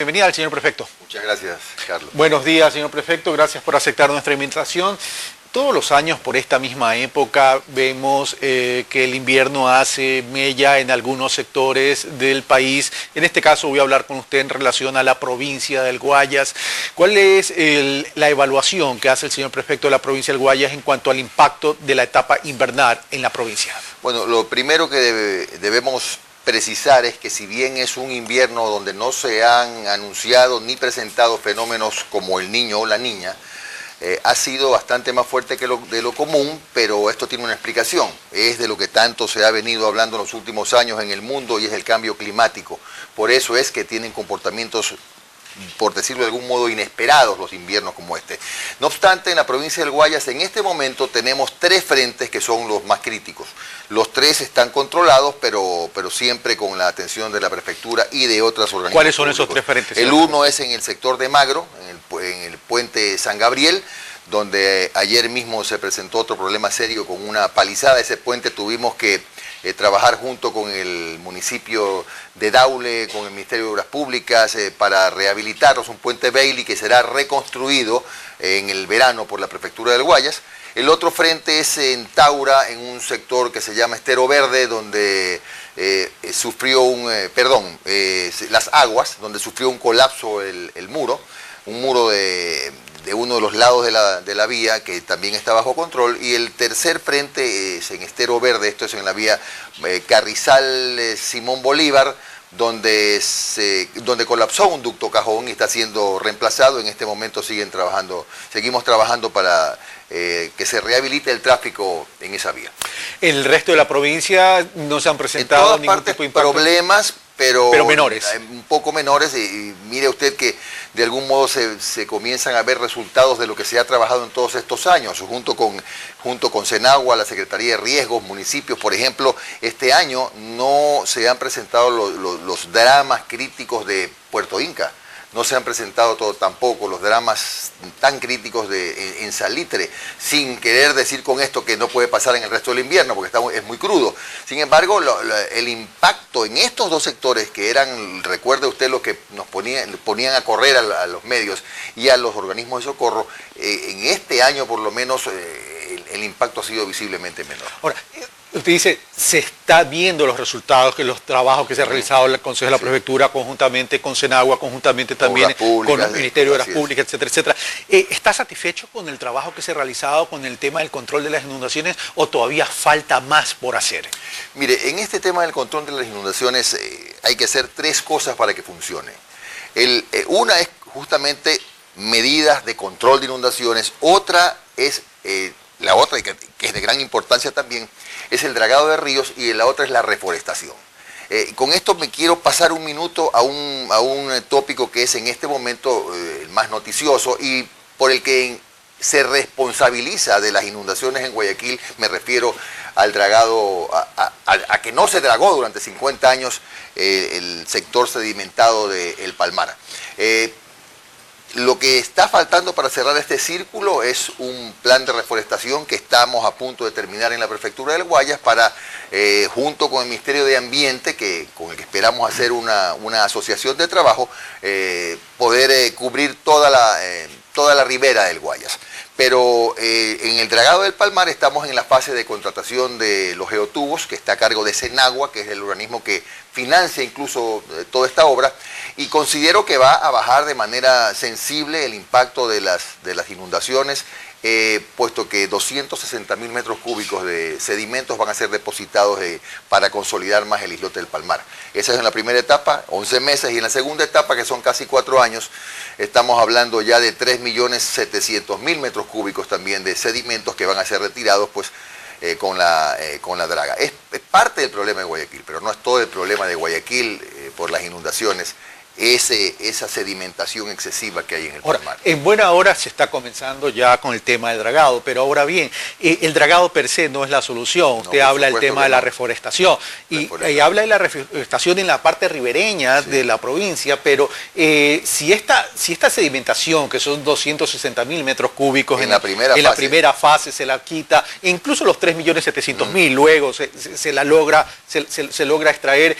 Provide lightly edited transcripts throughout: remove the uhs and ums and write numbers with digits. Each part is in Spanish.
Bienvenida al señor prefecto. Muchas gracias, Carlos. Buenos días, señor prefecto. Gracias por aceptar nuestra invitación. Todos los años, por esta misma época, vemos que el invierno hace mella en algunos sectores del país. En este caso voy a hablar con usted en relación a la provincia del Guayas. ¿Cuál es la evaluación que hace el señor prefecto de la provincia del Guayas en cuanto al impacto de la etapa invernal en la provincia? Bueno, lo primero que debemos precisar es que si bien es un invierno donde no se han anunciado ni presentado fenómenos como el Niño o la Niña, ha sido bastante más fuerte que de lo común, pero esto tiene una explicación. Es de lo que tanto se ha venido hablando en los últimos años en el mundo y es el cambio climático. Por eso es que tienen comportamientos, por decirlo de algún modo, inesperados los inviernos como este. No obstante, en la provincia del Guayas en este momento tenemos 3 frentes que son los más críticos. Los 3 están controlados, pero siempre con la atención de la prefectura y de otras organizaciones. ¿Cuáles son esos 3 frentes? El uno es en el sector de Magro, en el puente San Gabriel, donde ayer mismo se presentó otro problema serio con una palizada. Ese puente tuvimos que trabajar junto con el municipio de Daule, con el Ministerio de Obras Públicas, para rehabilitarlos, un puente Bailey que será reconstruido en el verano por la Prefectura del Guayas. El otro frente es en Taura, en un sector que se llama Estero Verde, donde sufrió Las Aguas, donde sufrió un colapso el muro, un muro de uno de los lados de la vía que también está bajo control. Y el tercer frente es en Estero Verde, esto es en la vía Carrizal Simón Bolívar, donde colapsó un ducto cajón y está siendo reemplazado. En este momento seguimos trabajando para que se rehabilite el tráfico en esa vía. ¿El resto de la provincia no se han presentado ningún tipo de impacto? Problemas, pero menores. Un poco menores, y mire usted que de algún modo se comienzan a ver resultados de lo que se ha trabajado en todos estos años, junto con Senagua, la Secretaría de Riesgos, municipios. Por ejemplo, este año no se han presentado los dramas críticos de Puerto Inca. No se han presentado tampoco los dramas tan críticos en Salitre, sin querer decir con esto que no puede pasar en el resto del invierno, porque es muy crudo. Sin embargo, el impacto en estos 2 sectores, que eran, recuerde usted, los que nos ponían a correr a los medios y a los organismos de socorro, en este año por lo menos el impacto ha sido visiblemente menor. Ahora, usted dice, se está viendo los resultados, que los trabajos que se ha realizado en el Consejo de la Prefectura, conjuntamente con Senagua, conjuntamente también con el Ministerio de Obras Públicas, etcétera, etcétera. ¿Está satisfecho con el trabajo que se ha realizado con el tema del control de las inundaciones o todavía falta más por hacer? Mire, en este tema del control de las inundaciones hay que hacer 3 cosas para que funcione. Una es justamente medidas de control de inundaciones, otra es... La otra, que es de gran importancia también, es el dragado de ríos, y la otra es la reforestación. Con esto me quiero pasar un minuto a un tópico que es en este momento el más noticioso y por el que se responsabiliza de las inundaciones en Guayaquil. Me refiero al dragado, a que no se dragó durante 50 años el sector sedimentado del Palmar. Lo que está faltando para cerrar este círculo es un plan de reforestación que estamos a punto de terminar en la Prefectura del Guayas para, junto con el Ministerio de Ambiente, con el que esperamos hacer una asociación de trabajo, poder cubrir toda la ribera del Guayas. Pero en el dragado del Palmar estamos en la fase de contratación de los geotubos, que está a cargo de Senagua, que es el organismo que financia incluso toda esta obra, y considero que va a bajar de manera sensible el impacto de las inundaciones, puesto que 260.000 metros cúbicos de sedimentos van a ser depositados para consolidar más el islote del Palmar. Esa es en la primera etapa, 11 meses, y en la segunda etapa, que son casi 4 años, estamos hablando ya de 3.700.000 metros cúbicos también de sedimentos que van a ser retirados pues, con la draga. Es parte del problema de Guayaquil, pero no es todo el problema de Guayaquil por las inundaciones. Esa sedimentación excesiva que hay en el Palmar. En buena hora se está comenzando ya con el tema del dragado, pero ahora bien, el dragado per se no es la solución. Usted habla del tema de la reforestación y habla de la reforestación en la parte ribereña de la provincia, pero si esta sedimentación, que son 260.000 metros cúbicos en la primera fase se la quita, e incluso los 3.700.000 luego se logra extraer,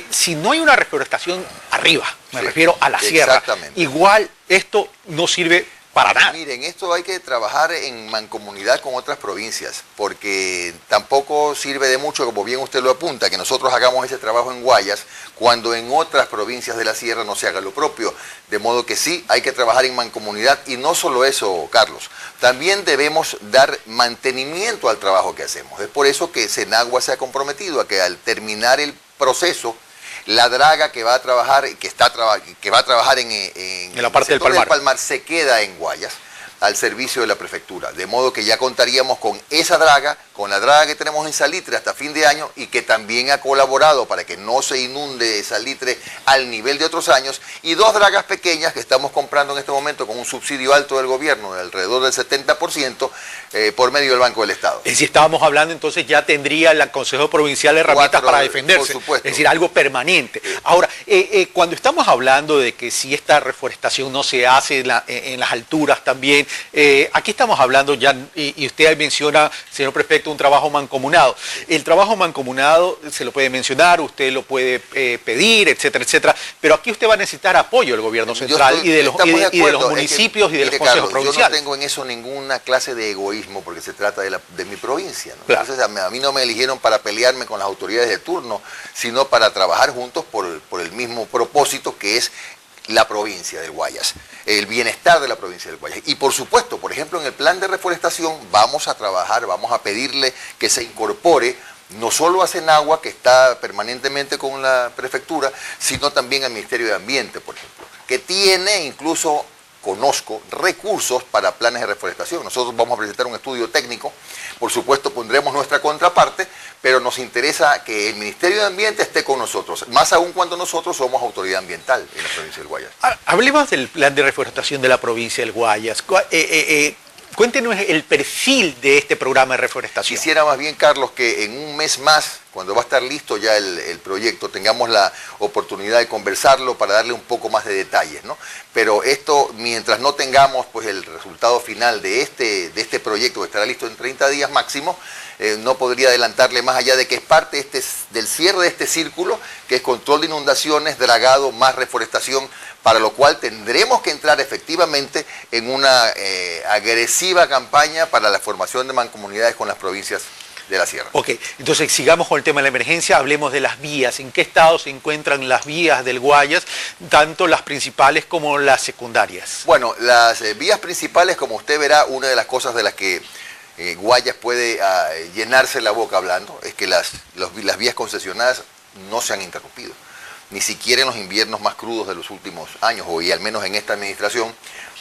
si no hay una reforestación arriba, Me refiero a la sierra. Exactamente. Igual esto no sirve para nada. Miren, esto hay que trabajar en mancomunidad con otras provincias, porque tampoco sirve de mucho, como bien usted lo apunta, que nosotros hagamos ese trabajo en Guayas, cuando en otras provincias de la sierra no se haga lo propio. De modo que sí, hay que trabajar en mancomunidad, y no solo eso, Carlos, también debemos dar mantenimiento al trabajo que hacemos. Es por eso que Senagua se ha comprometido a que al terminar el proceso, la draga que va a trabajar, que va a trabajar en la parte del Palmar se queda en Guayas, al servicio de la prefectura. De modo que ya contaríamos con esa draga, con la draga que tenemos en Salitre hasta fin de año, y que también ha colaborado para que no se inunde Salitre al nivel de otros años, y 2 dragas pequeñas que estamos comprando en este momento con un subsidio alto del gobierno de alrededor del 70% por medio del Banco del Estado. Si estábamos hablando, entonces ya tendría el Consejo Provincial herramientas para defenderse. Por supuesto. Es decir, algo permanente. Ahora, cuando estamos hablando de que si esta reforestación no se hace en las alturas también, aquí estamos hablando ya, y usted menciona, señor prefecto, un trabajo mancomunado. El trabajo mancomunado se lo puede mencionar, usted lo puede pedir, etcétera, etcétera, pero aquí usted va a necesitar apoyo del gobierno central y de los municipios y de los consejos provinciales. Yo no tengo en eso ninguna clase de egoísmo, porque se trata de mi provincia, ¿no? Claro. Entonces a mí no me eligieron para pelearme con las autoridades de turno, sino para trabajar juntos por el mismo propósito, que es la provincia del Guayas, el bienestar de la provincia del Guayas. Y por supuesto, por ejemplo, en el plan de reforestación vamos a trabajar, vamos a pedirle que se incorpore no solo a Senagua, que está permanentemente con la prefectura, sino también al Ministerio de Ambiente, por ejemplo, que tiene incluso, conozco, recursos para planes de reforestación. Nosotros vamos a presentar un estudio técnico, por supuesto pondremos nuestra contraparte, pero nos interesa que el Ministerio de Ambiente esté con nosotros, más aún cuando nosotros somos autoridad ambiental en la provincia del Guayas. Hablemos del plan de reforestación de la provincia del Guayas. Cuéntenos el perfil de este programa de reforestación. Quisiera más bien, Carlos, que en un mes más, cuando va a estar listo ya el proyecto, tengamos la oportunidad de conversarlo para darle un poco más de detalles, ¿no? Pero esto, mientras no tengamos pues el resultado final de este proyecto, que estará listo en 30 días máximo, no podría adelantarle más allá de que es parte del cierre de este círculo, que es control de inundaciones, dragado más reforestación, para lo cual tendremos que entrar efectivamente en una agresiva campaña para la formación de mancomunidades con las provincias de la sierra. Ok, entonces sigamos con el tema de la emergencia, hablemos de las vías. ¿En qué estado se encuentran las vías del Guayas, tanto las principales como las secundarias? Bueno, las vías principales, como usted verá, una de las cosas de las que Guayas puede llenarse la boca hablando, es que las vías concesionadas no se han interrumpido, ni siquiera en los inviernos más crudos de los últimos años, y al menos en esta administración,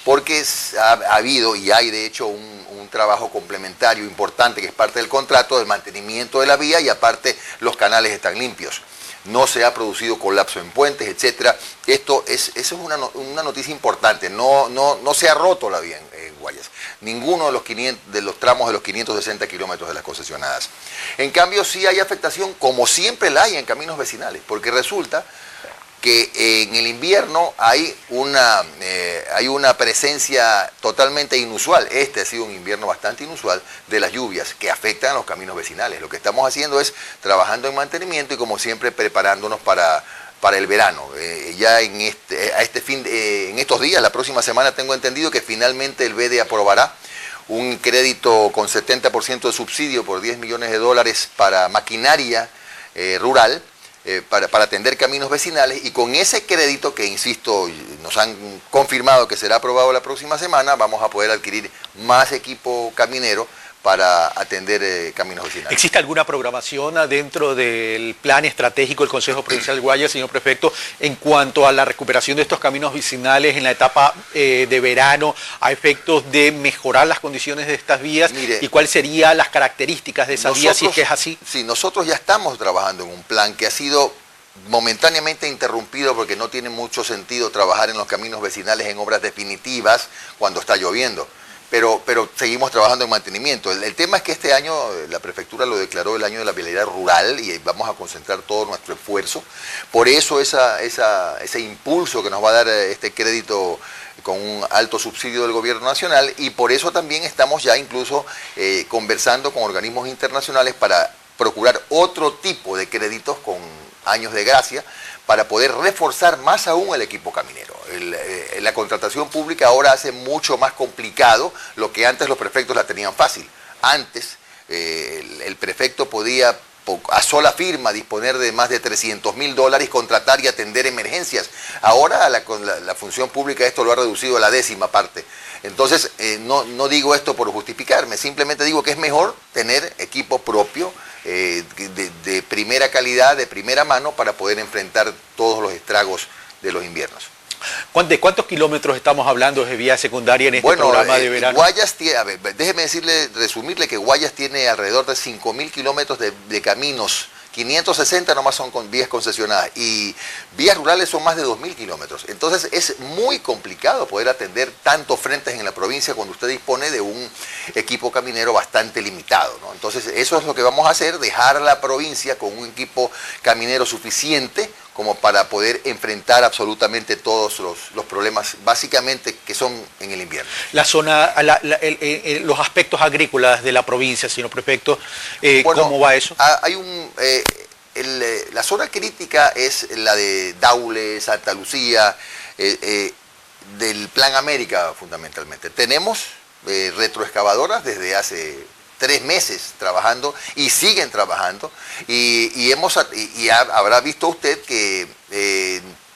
porque ha habido y hay de hecho un trabajo complementario importante que es parte del contrato del mantenimiento de la vía, y aparte los canales están limpios. No se ha producido colapso en puentes, etcétera. Eso es una noticia importante. No se ha roto la vía en Guayas. Ninguno de los tramos de los 560 kilómetros de las concesionadas. En cambio, sí hay afectación, como siempre la hay en caminos vecinales, porque resulta que en el invierno hay una presencia totalmente inusual. Este ha sido un invierno bastante inusual de las lluvias que afectan a los caminos vecinales. Lo que estamos haciendo es trabajando en mantenimiento y, como siempre, preparándonos para el verano. Ya en estos días, la próxima semana, tengo entendido que finalmente el BEDE aprobará un crédito con 70% de subsidio por $10 millones para maquinaria rural, para atender caminos vecinales, y con ese crédito, que insisto, nos han confirmado que será aprobado la próxima semana, vamos a poder adquirir más equipo caminero para atender caminos vecinales. ¿Existe alguna programación dentro del plan estratégico del Consejo Provincial del Guayas, señor prefecto, en cuanto a la recuperación de estos caminos vecinales en la etapa de verano, a efectos de mejorar las condiciones de estas vías? Mire, ¿y cuáles serían las características de esas vías, si es que es así? Sí, nosotros ya estamos trabajando en un plan que ha sido momentáneamente interrumpido, porque no tiene mucho sentido trabajar en los caminos vecinales en obras definitivas cuando está lloviendo. Pero seguimos trabajando en mantenimiento. El tema es que este año la prefectura lo declaró el año de la vialidad rural, y vamos a concentrar todo nuestro esfuerzo. Por eso ese impulso que nos va a dar este crédito con un alto subsidio del gobierno nacional, y por eso también estamos ya incluso conversando con organismos internacionales para procurar otro tipo de créditos años de gracia para poder reforzar más aún el equipo caminero. La contratación pública ahora hace mucho más complicado lo que antes los prefectos la tenían fácil. Antes el prefecto podía a sola firma disponer de más de $300.000, contratar y atender emergencias. Ahora la función pública esto lo ha reducido a la 10ª parte. Entonces, no digo esto por justificarme, simplemente digo que es mejor tener equipo propio de primera calidad, de primera mano, para poder enfrentar todos los estragos de los inviernos. ¿De cuántos kilómetros estamos hablando de vía secundaria en este programa de verano? Guayas tiene, déjeme resumirle que Guayas tiene alrededor de 5.000 kilómetros de caminos. 560 nomás son con vías concesionadas y vías rurales son más de 2.000 kilómetros. Entonces es muy complicado poder atender tantos frentes en la provincia cuando usted dispone de un equipo caminero bastante limitado, ¿no? Entonces eso es lo que vamos a hacer, dejar la provincia con un equipo caminero suficiente como para poder enfrentar absolutamente todos los problemas básicamente que son en el invierno. La zona, los aspectos agrícolas de la provincia, señor prefecto, bueno, ¿cómo va eso? La zona crítica es la de Daule, Santa Lucía, del Plan América fundamentalmente. Tenemos retroexcavadoras desde hace 3 meses trabajando y siguen trabajando y habrá visto usted que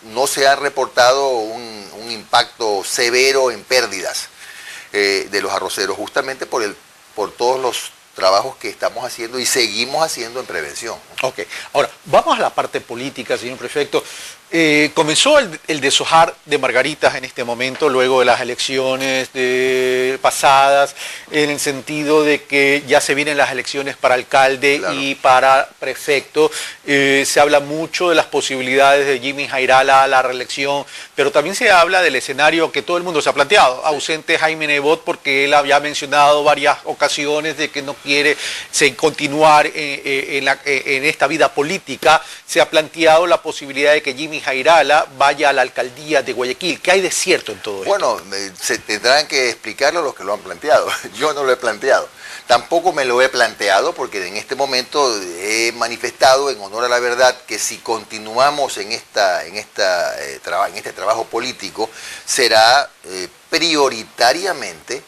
no se ha reportado un impacto severo en pérdidas de los arroceros justamente por todos los trabajos que estamos haciendo y seguimos haciendo en prevención. Ok, ahora vamos a la parte política, señor prefecto. Comenzó el deshojar de margaritas en este momento, luego de las elecciones pasadas, en el sentido de que ya se vienen las elecciones para alcalde, claro, y para prefecto. Se habla mucho de las posibilidades de Jimmy Jairala a la reelección, pero también se habla del escenario que todo el mundo se ha planteado, ausente Jaime Nebot, porque él había mencionado varias ocasiones de que no quiere continuar en esta vida política. Se ha planteado la posibilidad de que Jimmy Jairala vaya a la alcaldía de Guayaquil. ¿Qué hay de cierto en todo esto? Bueno, se tendrán que explicarlo los que lo han planteado. Yo no lo he planteado. Tampoco me lo he planteado porque en este momento he manifestado en honor a la verdad que si continuamos en este trabajo político será prioritariamente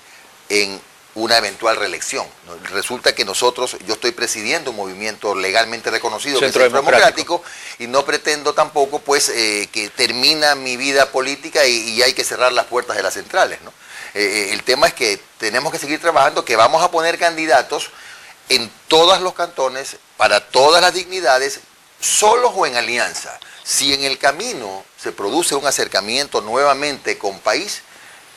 en una eventual reelección. Resulta que yo estoy presidiendo un movimiento legalmente reconocido, que es el Centro Democrático, y no pretendo tampoco pues que termina mi vida política y hay que cerrar las puertas de las centrales, ¿no? El tema es que tenemos que seguir trabajando, que vamos a poner candidatos en todos los cantones, para todas las dignidades, solos o en alianza. Si en el camino se produce un acercamiento nuevamente con país,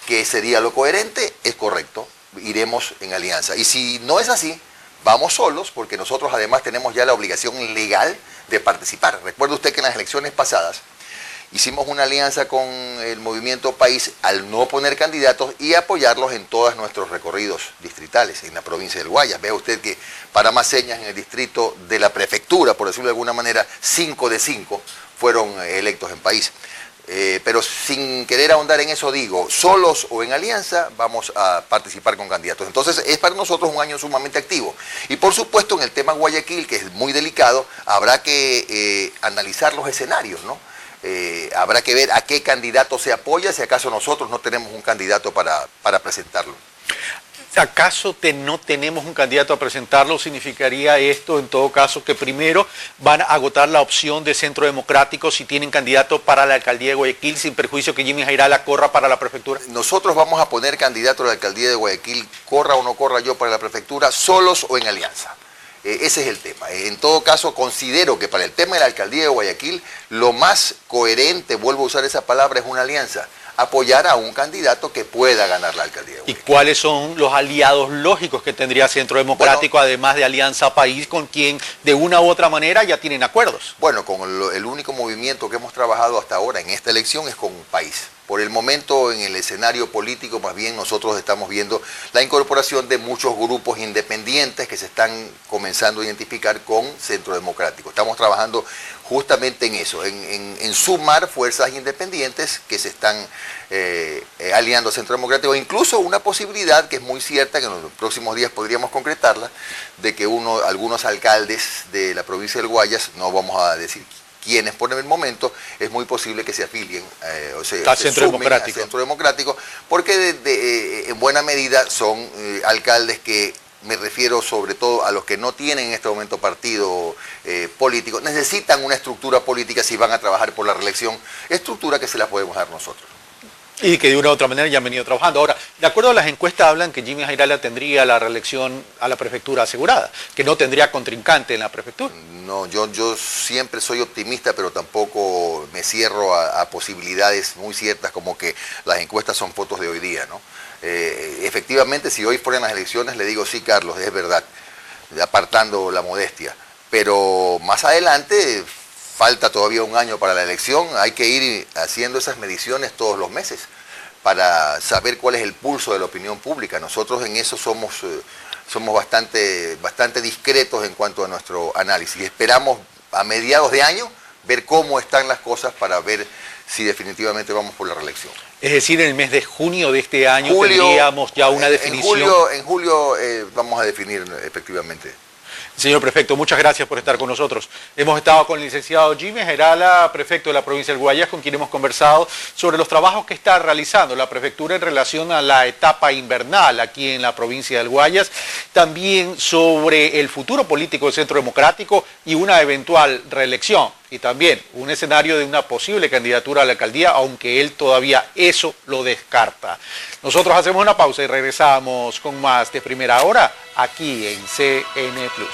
que sería lo coherente, es correcto, iremos en alianza. Y si no es así, vamos solos, porque nosotros además tenemos ya la obligación legal de participar. Recuerde usted que en las elecciones pasadas hicimos una alianza con el Movimiento País al no poner candidatos y apoyarlos en todos nuestros recorridos distritales en la provincia del Guayas. Vea usted que para más señas en el distrito de la prefectura, por decirlo de alguna manera, 5 de 5 fueron electos en País. Pero sin querer ahondar en eso digo, solos o en alianza vamos a participar con candidatos. Entonces es para nosotros un año sumamente activo. Y por supuesto en el tema Guayaquil, que es muy delicado, habrá que analizar los escenarios, ¿no? Habrá que ver a qué candidato se apoya, si acaso nosotros no tenemos un candidato para presentarlo. ¿Acaso no tenemos un candidato a presentarlo? ¿Significaría esto en todo caso que primero van a agotar la opción de Centro Democrático si tienen candidato para la alcaldía de Guayaquil, sin perjuicio que Jimmy Jairala corra para la prefectura? Nosotros vamos a poner candidato a la alcaldía de Guayaquil, corra o no corra yo para la prefectura, solos o en alianza. Ese es el tema. En todo caso, considero que para el tema de la alcaldía de Guayaquil, lo más coherente, vuelvo a usar esa palabra, es una alianza. Apoyar a un candidato que pueda ganar la alcaldía de Guayaquil. ¿Y cuáles son los aliados lógicos que tendría Centro Democrático, bueno, además de Alianza País, con quien de una u otra manera ya tienen acuerdos? Bueno, con el único movimiento que hemos trabajado hasta ahora en esta elección es con País. Por el momento en el escenario político más bien nosotros estamos viendo la incorporación de muchos grupos independientes que se están comenzando a identificar con Centro Democrático. Estamos trabajando justamente en eso, en sumar fuerzas independientes que se están aliando a Centro Democrático. Incluso una posibilidad que es muy cierta, que en los próximos días podríamos concretarla, de que algunos alcaldes de la provincia del Guayas, no vamos a decir quienes por el momento es muy posible que se afilien o se Centro sumen Democrático. al Centro Democrático, porque en buena medida son alcaldes que, me refiero sobre todo a los que no tienen en este momento partido político, necesitan una estructura política si van a trabajar por la reelección, estructura que se la podemos dar nosotros. Y que de una u otra manera ya han venido trabajando. Ahora, de acuerdo a las encuestas, hablan que Jimmy Jairala tendría la reelección a la prefectura asegurada, que no tendría contrincante en la prefectura. No, yo siempre soy optimista, pero tampoco me cierro a posibilidades muy ciertas como que las encuestas son fotos de hoy día, ¿no? Efectivamente, si hoy fueran las elecciones, le digo, sí, Carlos, es verdad, apartando la modestia, pero más adelante, falta todavía un año para la elección, hay que ir haciendo esas mediciones todos los meses para saber cuál es el pulso de la opinión pública. Nosotros en eso somos bastante discretos en cuanto a nuestro análisis. Esperamos a mediados de año ver cómo están las cosas para ver si definitivamente vamos por la reelección. Es decir, en el mes de junio de este año tendríamos ya una definición. En julio vamos a definir efectivamente. Señor prefecto, muchas gracias por estar con nosotros. Hemos estado con el licenciado Jimmy Jairala, prefecto de la provincia del Guayas, con quien hemos conversado sobre los trabajos que está realizando la prefectura en relación a la etapa invernal aquí en la provincia del Guayas, también sobre el futuro político del Centro Democrático y una eventual reelección, y también un escenario de una posible candidatura a la alcaldía, aunque él todavía eso lo descarta. Nosotros hacemos una pausa y regresamos con más de Primera Hora aquí en CN Plus.